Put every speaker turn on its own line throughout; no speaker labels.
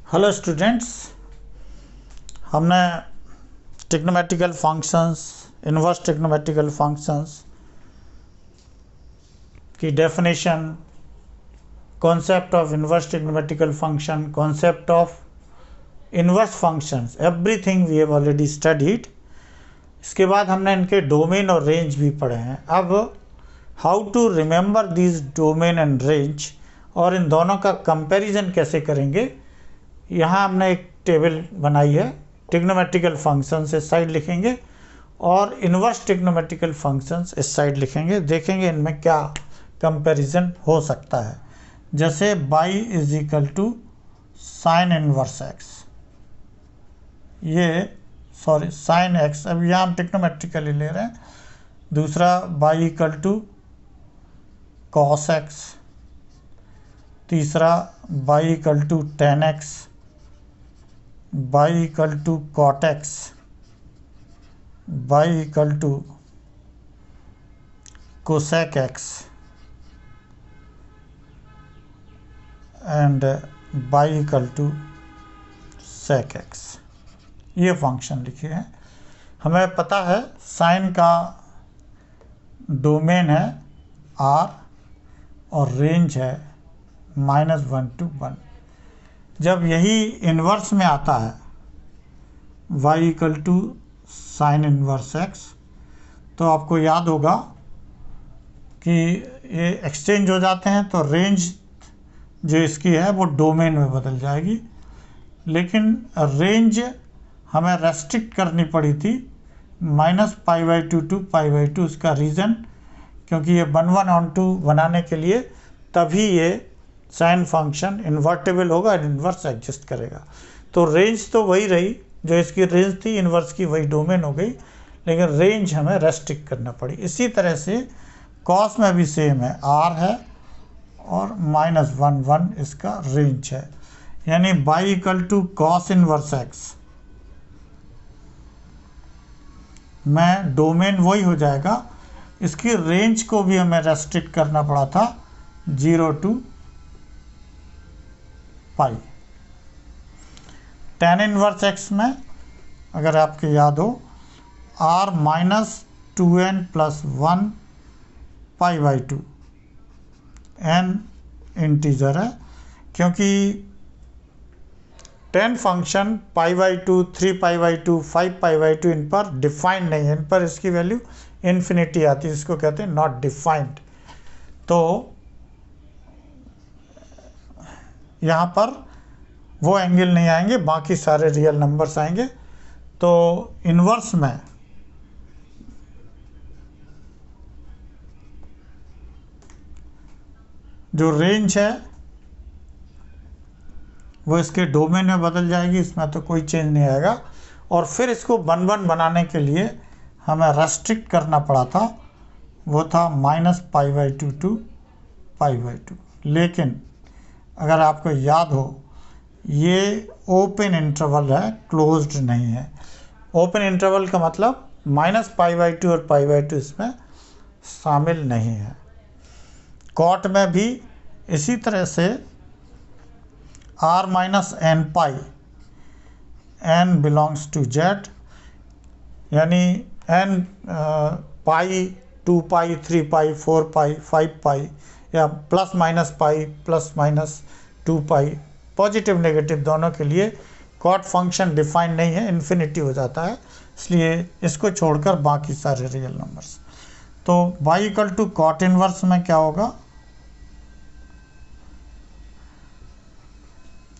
Hello students, हमने trigonometrical functions, inverse trigonometrical functions की definition, concept of inverse trigonometrical function, concept of inverse functions, everything we have already studied. इसके बाद हमने इनके domain और range भी पढ़े हैं। अब how to remember this domain and range और इन दोनों का कंपैरिजन कैसे करेंगे, यहाँ हमने एक टेबल बनाई है। ट्रिग्नोमेट्रिकल फंक्शंस इस साइड लिखेंगे और इन्वर्स ट्रिग्नोमेट्रिकल फंक्शंस इस साइड लिखेंगे। देखेंगे इनमें क्या कंपैरिजन हो सकता है। जैसे y is equal to sine inverse x, ये साइन एक्स, अब यहाँ हम ट्रिग्नोमेट्रिकली ले रहे हैं। दूसरा y equal to cos x, तीसरा y equal to tan x, y equal to cot x, y equal to cosec x and y equal to sec x. ये फंक्शन लिखे हैं। हमें पता है साइन का डोमेन है r और रेंज है -1 to 1। जब यही इन्वर्स में आता है y equal to sine inverse x, तो आपको याद होगा कि ये एक्सचेंज हो जाते हैं, तो रेंज जो इसकी है वो डोमेन में बदल जाएगी। लेकिन रेंज हमें रेस्ट्रिक्ट करनी पड़ी थी -π/2 to π/2। उसका रीज़न क्योंकि ये 1/2 बनाने के लिए तभी ये साइन फंक्शन इन्वर्टेबल होगा और इन्वर्स एग्जिस्ट करेगा। तो रेंज तो वही रही, जो इसकी रेंज थी इन्वर्स की वही डोमेन हो गई, लेकिन रेंज हमें रेस्ट्रिक्ट करना पड़ी। इसी तरह से कॉस में भी सेम है, r है और -1 इसका रेंज है। यानी y equal to cos inverse x में डोमेन वही हो जाएगा। इसकी रेंज को भी हमें रेस्ट्रिक्ट करना पड़ा था 0 to π। टेन इनवर्स एक्स में अगर आपके याद हो r -2n + 1 π/2, n इंटीजर है, क्योंकि 10 फंक्शन π/2, 3π/2, 5π/2 इन पर डिफाइंड नहीं है, इन पर इसकी वैल्यू इन्फिनिटी आती है, इसको कहते हैं नॉट डिफाइंड। तो यहाँ पर वो एंगल नहीं आएंगे, बाकी सारे रियल नंबर्स आएंगे। तो इन्वर्स में जो रेंज है वो इसके डोमेन में बदल जाएगी, इसमें तो कोई चेंज नहीं आएगा। और फिर इसको 1/1 बनाने के लिए हमें रेस्ट्रिक्ट करना पड़ा था, वो था -π/2 to π/2। लेकिन अगर आपको याद हो ये ओपन इंटरवल है, क्लोज्ड नहीं है। ओपन इंटरवल का मतलब -π/2 और π/2 इसमें शामिल नहीं है। कॉट में भी इसी तरह से r - nπ, n belongs to z, यानी n पाई, 2π, 3π, 4π, 5π या ±π ±2π, पॉजिटिव नेगेटिव दोनों के लिए कॉट फंक्शन डिफाइन नहीं है, इन्फिनिटी हो जाता है। इसलिए इसको छोड़कर बाकी सारे रियल नंबर्स। तो y equal to cot inverse में क्या होगा,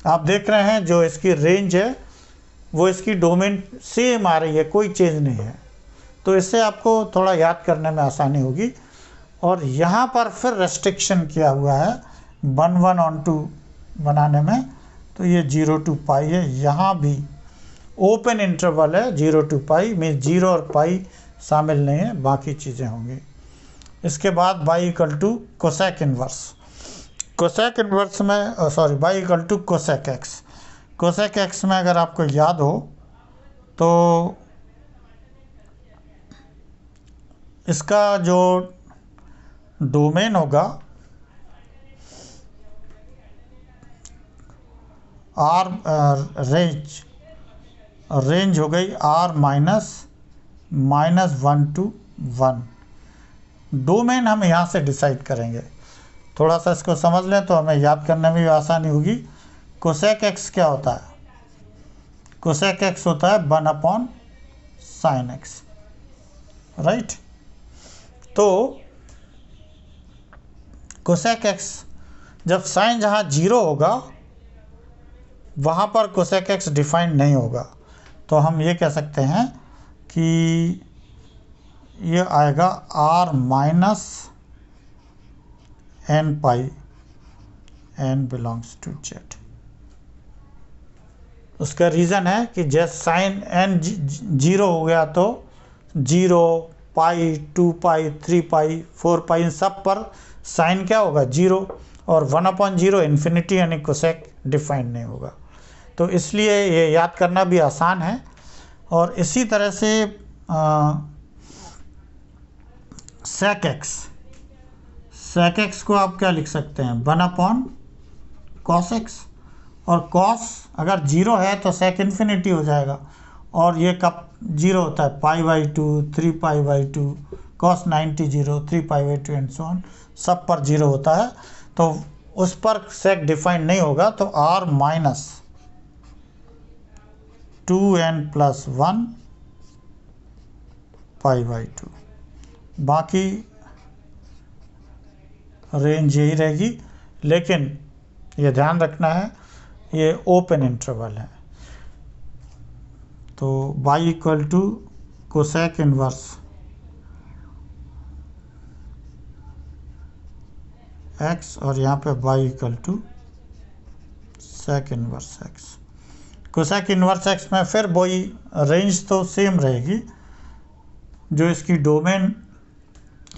आप देख रहे हैं जो इसकी रेंज है वो इसकी डोमेन सेम आ रही है, कोई चेंज नहीं है। तो इससे आपको थोड़ा याद करने में आसानी होगी। और यहाँ पर फिर रेस्ट्रिक्शन किया हुआ है 1/2 बनाने में, तो ये 0 to π है। यहाँ भी ओपन इंटरवल है 0 to π में 0 और पाई शामिल नहीं है, बाकी चीज़ें होंगी। इसके बाद y equal to cosec inverse. Cosec inverse में y equal to cosec x. Cosec x में अगर आपको याद हो तो इसका जो डोमेन होगा आर रेंज हो गई R -1 to 1। डोमेन हम यहाँ से डिसाइड करेंगे। थोड़ा सा इसको समझ लें तो हमें याद करने में भी आसानी होगी। कोसेक एक्स क्या होता है? कोसेक एक्स होता है 1/sin x, राइट। तो कोसेक एक्स जब साइन जहाँ 0 होगा वहाँ पर कोसेक एक्स डिफाइंड नहीं होगा, तो हम ये कह सकते हैं कि ये आएगा R - n pi n belongs to z। उसका रीज़न है कि जैसे साइन n 0 हो गया तो 0, पाई, 2 पाई, 3 पाई, 4 पाई, इन सब पर साइन क्या होगा? 0, और 1/0 इन्फिनिटी यानी कोसेक डिफाइंड नहीं होगा। तो इसलिए ये याद करना भी आसान है। और इसी तरह से सेक एक्स को आप क्या लिख सकते हैं? 1/cos x, और cos अगर 0 है तो सेक इन्फिनिटी हो जाएगा, और ये कब 0 होता है? π/2, 3π/2, cos 90 0, 3π/2 एंड सो ऑन, सब पर 0 होता है, तो उस पर सेक डिफाइंड नहीं होगा। तो R -2n+1 π/2, बाकी रेंज यही रहेगी। लेकिन ये ध्यान रखना है ये ओपन इंटरवल है। तो y = कोसेक इनवर्स x, और यहाँ पे y = sec inverse x। Cosec inverse x में फिर वही रेंज तो सेम रहेगी, जो इसकी डोमेन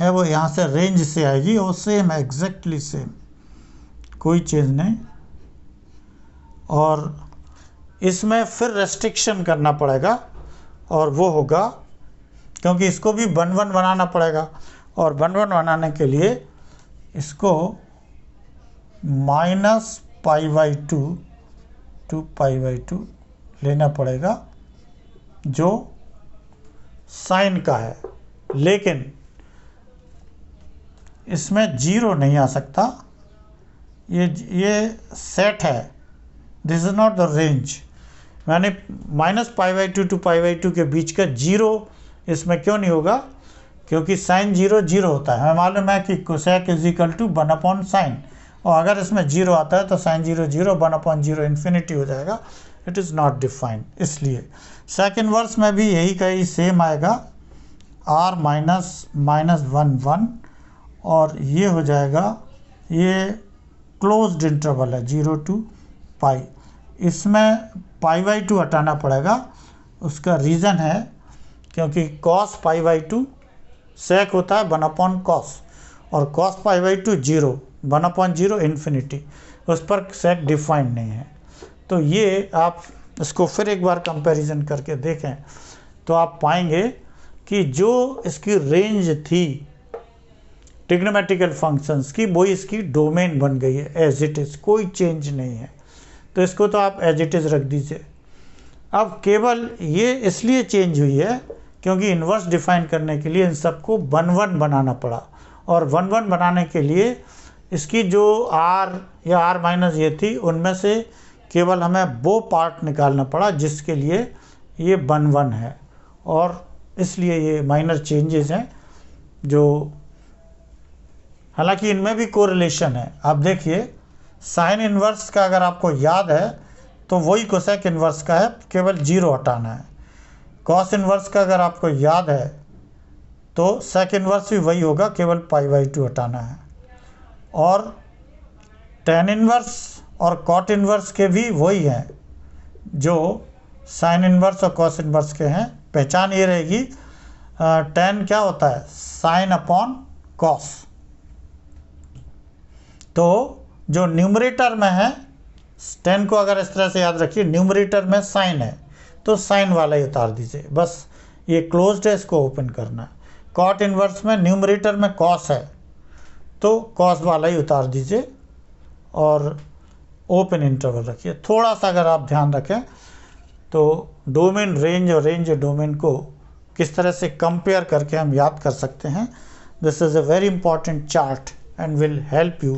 है वो यहाँ से रेंज से आएगी, और सेम है, एग्जैक्टली सेम, कोई चेंज नहीं। और इसमें फिर रेस्ट्रिक्शन करना पड़ेगा, और वो होगा क्योंकि इसको भी 1/1 बनाना पड़ेगा, और 1/1 बनाने के लिए इसको -π/2 to π/2 लेना पड़ेगा, जो साइन का है। लेकिन इसमें 0 नहीं आ सकता, ये सेट है, this is not the range. यानी -π/2 to π/2 के बीच का 0 इसमें क्यों नहीं होगा? क्योंकि साइन 0 0 होता है। हमें मालूम है कि कोसेक = 1/sin, और अगर इसमें 0 आता है तो साइन 0 0, 1/0 इन्फिनिटी हो जाएगा। It is not defined. इसलिए सेक इनवर्स में भी यही कहीं सेम आएगा, R -1 1, और ये हो जाएगा, ये क्लोज्ड इंटरवल है 0 to π। इसमें π/2 हटाना पड़ेगा। उसका रीज़न है क्योंकि cos π/2 सेक होता है 1/cos, और cos π/2 0, 1/0 इन्फिनिटी, उस पर सेक डिफाइंड नहीं है। तो ये आप इसको फिर एक बार कंपैरिजन करके देखें तो आप पाएंगे कि जो इसकी रेंज थी ट्रिग्नोमेट्रिकल फंक्शंस की, वही इसकी डोमेन बन गई है एज इट इज़, कोई चेंज नहीं है। तो इसको तो आप एज इट इज़ रख दीजिए। अब केवल ये इसलिए चेंज हुई है क्योंकि इन्वर्स डिफाइन करने के लिए इन सबको 1/1 बनाना पड़ा, और 1/1 बनाने के लिए इसकी जो R या R- ये थी, उनमें से केवल हमें वो पार्ट निकालना पड़ा जिसके लिए ये 1/1 है, और इसलिए ये माइनर चेंजेस हैं जो, हालांकि इनमें भी कोरिलेशन है। आप देखिए साइन इन्वर्स का अगर आपको याद है तो वही कोसेक इन्वर्स का है, केवल 0 हटाना है। कॉस इन्वर्स का अगर आपको याद है तो सेक इन्वर्स भी वही होगा, केवल π/2 हटाना है। और टेन इन्वर्स और कॉट इन्वर्स के भी वही हैं जो साइन इन्वर्स और कॉस इन्वर्स के हैं। पहचान ये रहेगी, टेन क्या होता है? Sine upon cos. तो जो न्यूमरेटर में है, टेन को अगर इस तरह से याद रखिए, न्यूमरेटर में साइन है तो साइन वाला ही उतार दीजिए, बस ये क्लोज्ड है, इसको ओपन करना है। कॉट इन्वर्स में न्यूमरेटर में कॉस है तो कॉस वाला ही उतार दीजिए, और ओपन इंटरवल रखिए। थोड़ा सा अगर आप ध्यान रखें तो डोमेन रेंज और रेंज डोमेन को किस तरह से कंपेयर करके हम याद कर सकते हैं। This is a very important chart and will help you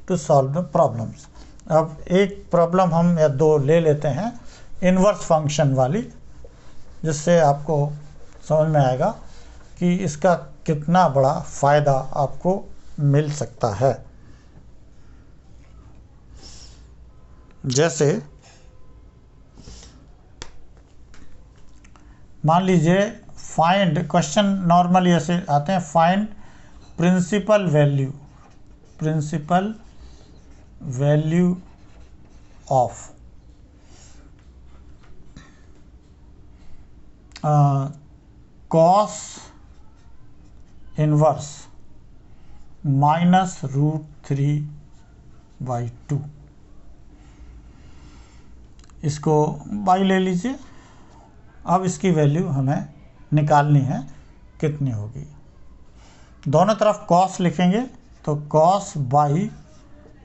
to solve the problems. अब एक प्रॉब्लम हम या दो ले लेते हैं इन्वर्स फंक्शन वाली, जिससे आपको समझ में आएगा कि इसका कितना बड़ा फ़ायदा आपको मिल सकता है। जैसे मान लीजिए फाइंड, क्वेश्चन नॉर्मली ऐसे आते हैं, find principal value of cos inverse -√3/2। इसको बाई ले लीजिए। अब इसकी वैल्यू हमें निकालनी है, कितनी होगी। दोनों तरफ कॉस लिखेंगे तो cos y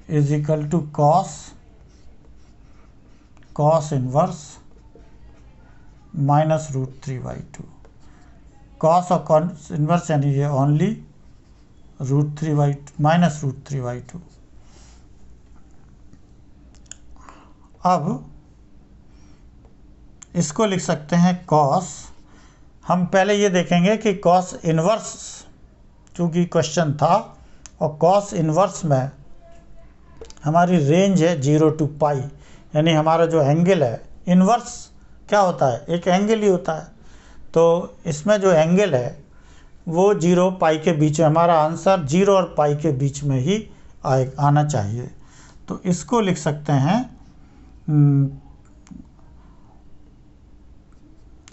is equal to cos inverse -√3/2। Cos और कॉस इनवर्स यानी ये ओनली -√3/2। अब इसको लिख सकते हैं कॉस। हम पहले ये देखेंगे कि कॉस इनवर्स, चूँकि क्वेश्चन था, और कॉस इनवर्स में हमारी रेंज है 0 to π, यानी हमारा जो एंगल है, इनवर्स क्या होता है, एक एंगल ही होता है। तो इसमें जो एंगल है वो 0 π के बीच में, हमारा आंसर 0 और π के बीच में ही आना चाहिए। तो इसको लिख सकते हैं,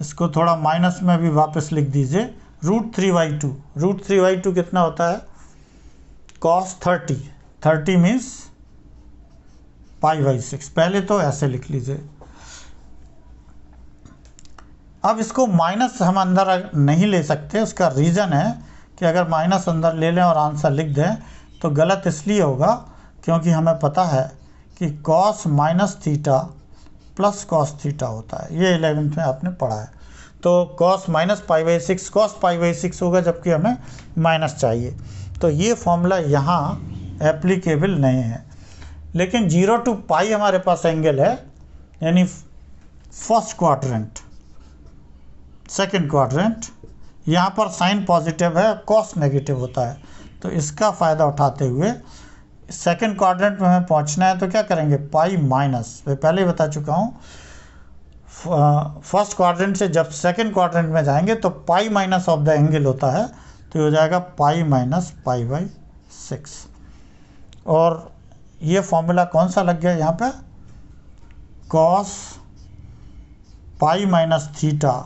इसको थोड़ा माइनस में भी वापस लिख दीजिए, √3/2। √3/2 कितना होता है, cos 30 मीन्स π/6। पहले तो ऐसे लिख लीजिए। अब इसको माइनस हम अंदर नहीं ले सकते, उसका रीज़न है कि अगर माइनस अंदर ले लें और आंसर लिख दें तो गलत इसलिए होगा क्योंकि हमें पता है कि cos -θ प्लस cos θ होता है। ये 11th में आपने पढ़ा है। तो cos -π/6 cos π/6 होगा, जबकि हमें माइनस चाहिए। तो ये फॉर्मूला यहाँ एप्लीकेबल नहीं है। लेकिन 0 to π हमारे पास एंगल है, यानी फर्स्ट क्वाड्रेंट, सेकंड क्वाड्रेंट, यहाँ पर साइन पॉजिटिव है, कॉस नेगेटिव होता है। तो इसका फ़ायदा उठाते हुए सेकंड क्वाड्रेंट में हमें पहुँचना है तो क्या करेंगे, पाई माइनस, मैं पहले ही बता चुका हूँ, फर्स्ट क्वाड्रेंट से जब सेकंड क्वाड्रेंट में जाएंगे तो pi minus of the angle होता है, तो ये हो जाएगा पाई माइनस π/6। और ये फॉर्मूला कौन सा लग गया यहाँ पे, cos π-θ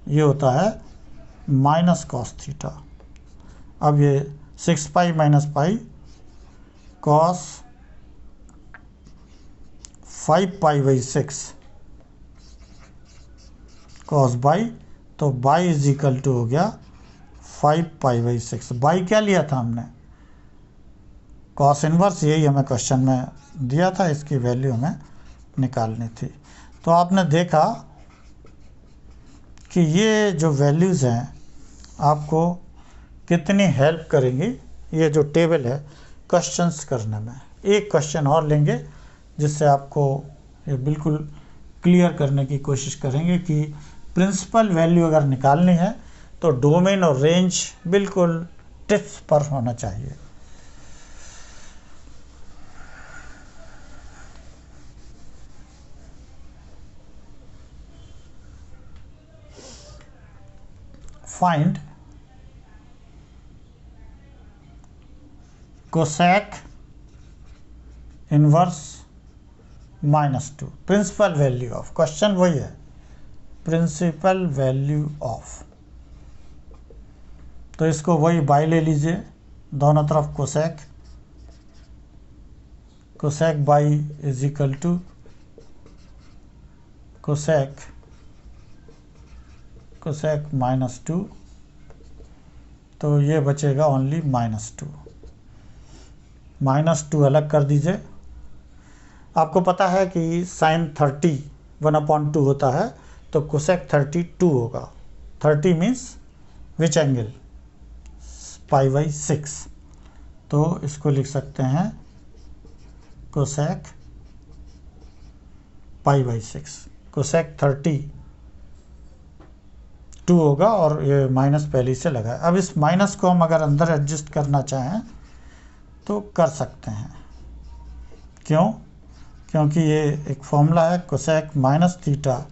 ये होता है माइनस cos θ। अब ये 6π - π cos 5π/6 cos बाई, तो बाई इज इक्वल टू हो गया 5π/6। बाई क्या लिया था हमने, कॉस इनवर्स, यही हमें क्वेश्चन में दिया था, इसकी वैल्यू हमें निकालनी थी। तो आपने देखा कि ये जो वैल्यूज़ हैं आपको कितनी हेल्प करेंगी, ये जो टेबल है क्वेश्चंस करने में। एक क्वेश्चन और लेंगे जिससे आपको ये बिल्कुल क्लियर करने की कोशिश करेंगे कि प्रिंसिपल वैल्यू अगर निकालनी है तो डोमेन और रेंज बिल्कुल टिप्स पर होना चाहिए। Find cosec inverse -2, principal value of, question वही है, प्रिंसिपल वैल्यू ऑफ। तो इसको वही बाई ले लीजिए, दोनों तरफ cosec y is equal to cosec -2, तो ये बचेगा ओनली -2 अलग कर दीजिए। आपको पता है कि साइन 30 1/2 होता है, तो कोसेक 32 होगा। 30 मीन्स विच एंगल, π/6। तो इसको लिख सकते हैं कोसेक π/6। कोसेक 32 होगा और ये माइनस पहले से लगा है। अब इस माइनस को हम अगर अंदर एडजस्ट करना चाहें तो कर सकते हैं। क्यों? क्योंकि ये एक फॉर्मूला है, cosec minus theta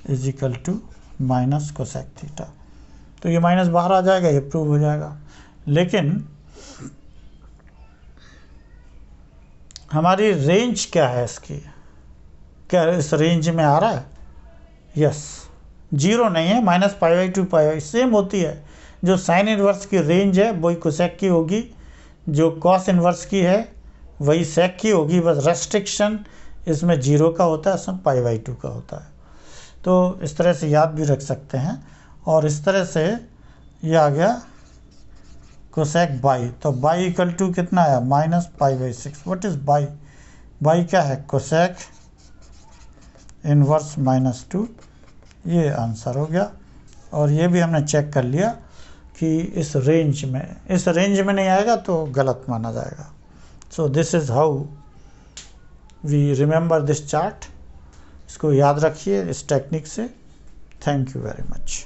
is equal to minus cosec theta. तो ये माइनस बाहर आ जाएगा, ये प्रूव हो जाएगा। लेकिन हमारी रेंज क्या है इसकी? क्या इस रेंज में आ रहा है? यस, जीरो नहीं है, -π/2 π सेम होती है। जो साइन इनवर्स की रेंज है वही कोसेक की होगी, जो कॉस इनवर्स की है वही सेक की होगी। बस रेस्ट्रिक्शन इसमें जीरो का होता है, इसमें π/2 का होता है। तो इस तरह से याद भी रख सकते हैं। और इस तरह से ये आ गया कोसेक बाई। तो बाई इक्वल टू कितना आया? -π/6। व्हाट इज बाई? बाई क्या है? Cosec inverse -2। ये आंसर हो गया। और ये भी हमने चेक कर लिया कि इस रेंज में नहीं आएगा तो गलत माना जाएगा। So this is how we remember this chart. इसको याद रखिए इस टेक्निक से। Thank you very much.